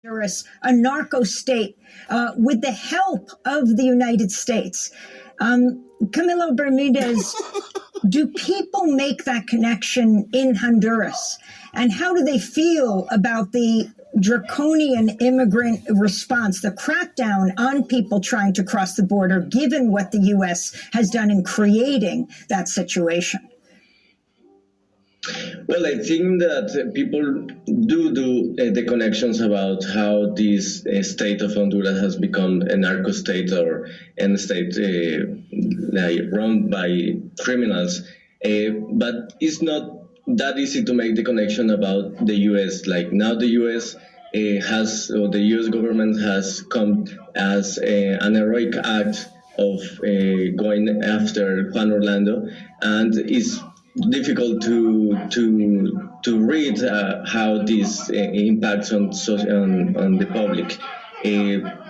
Honduras, a narco state, with the help of the United States. Camilo Bermudez, do people make that connection in Honduras? And how do they feel about the draconian immigrant response, the crackdown on people trying to cross the border, given what the U.S. has done in creating that situation? Well, I think that people do the connections about how this state of Honduras has become a narco state or a state run by criminals. But it's not that easy to make the connection about the U.S. Like now the U.S. The U.S. government has come as an heroic act of going after Juan Orlando, and it's difficult to read how this impacts on the public.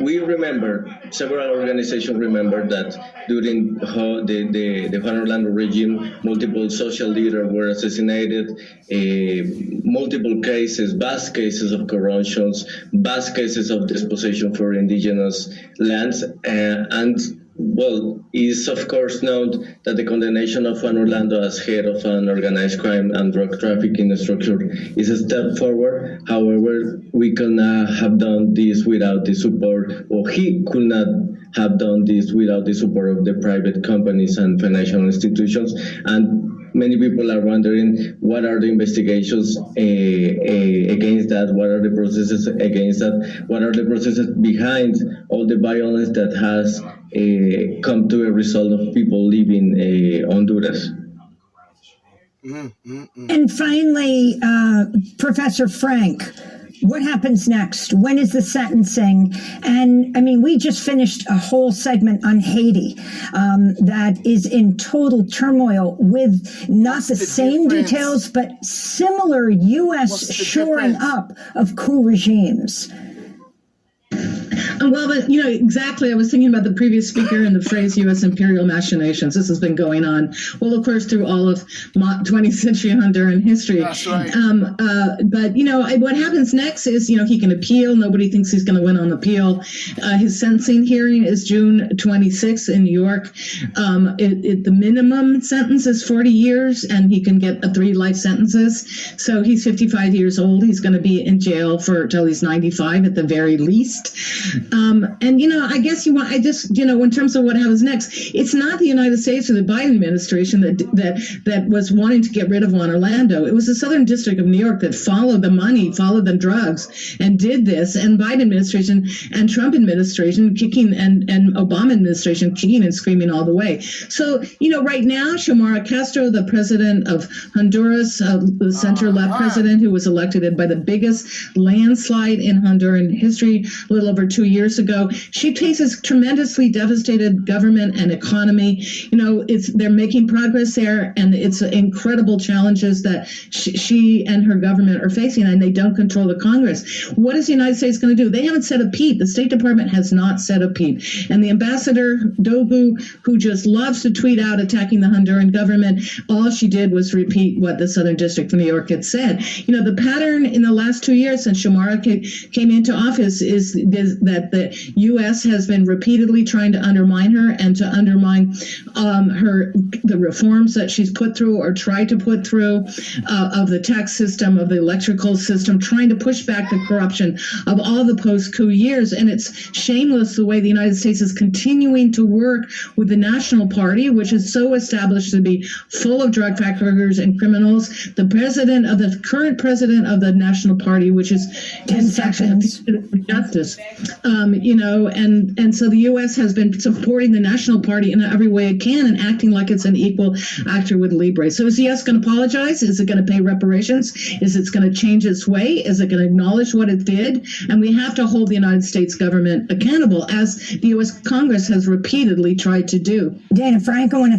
We remember, several organizations remember that during the Juan Orlando regime, multiple social leaders were assassinated, multiple cases, vast cases of corruptions, vast cases of dispossession for indigenous lands, and well, it's of course known that the condemnation of Juan Orlando as head of an organized crime and drug trafficking structure is a step forward. However, we could not have done this without the support, or he could not have done this without the support of the private companies and financial institutions. And many people are wondering what are the investigations against that, what are the processes against that, what are the processes behind all the violence that has come to a result of people leaving Honduras. And finally, Professor Frank, what happens next? When is the sentencing? And I mean, we just finished a whole segment on Haiti that is in total turmoil with not the same details, but similar U.S. shoring up of coup regimes. Well, but, exactly. I was thinking about the previous speaker and the phrase U.S. imperial machinations. This has been going on, well, of course, through all of 20th century Honduran history. That's right. But, what happens next is, he can appeal. Nobody thinks he's going to win on appeal. His sentencing hearing is June 26th in New York. The minimum sentence is 40 years, and he can get 3 life sentences. So he's 55 years old. He's going to be in jail till he's 95 at the very least. I guess in terms of what happens next, it's not the United States or the Biden administration that was wanting to get rid of Juan Orlando. It was the Southern District of New York that followed the money, followed the drugs, and did this. And Biden administration and Trump administration kicking and Obama administration kicking and screaming all the way. So, right now, Xiomara Castro, the president of Honduras, the center-left president who was elected by the biggest landslide in Honduran history, a little over 2 years ago, she faces tremendously devastated government and economy. They're making progress there, and it's incredible challenges that she and her government are facing, and they don't control the Congress. What is the United States going to do? They haven't said a peep. The State Department has not said a peep. And the ambassador, Dogu, who just loves to tweet out attacking the Honduran government, all she did was repeat what the Southern District of New York had said. The pattern in the last 2 years since Xiomara came into office is that the U.S. has been repeatedly trying to undermine her and to undermine the reforms that she's put through or tried to put through of the tax system, of the electrical system, trying to push back the corruption of all the post-coup years. And it's shameless the way the United States is continuing to work with the National Party, which is so established to be full of drug traffickers and criminals. The current president of the National Party, which is 10 seconds. Justice. And so the U.S. has been supporting the National Party in every way it can and acting like it's an equal actor with Libre. So is the U.S. going to apologize? Is it going to pay reparations? Is it going to change its way? Is it going to acknowledge what it did? And we have to hold the United States government accountable, as the U.S. Congress has repeatedly tried to do. Dana Frank, I want to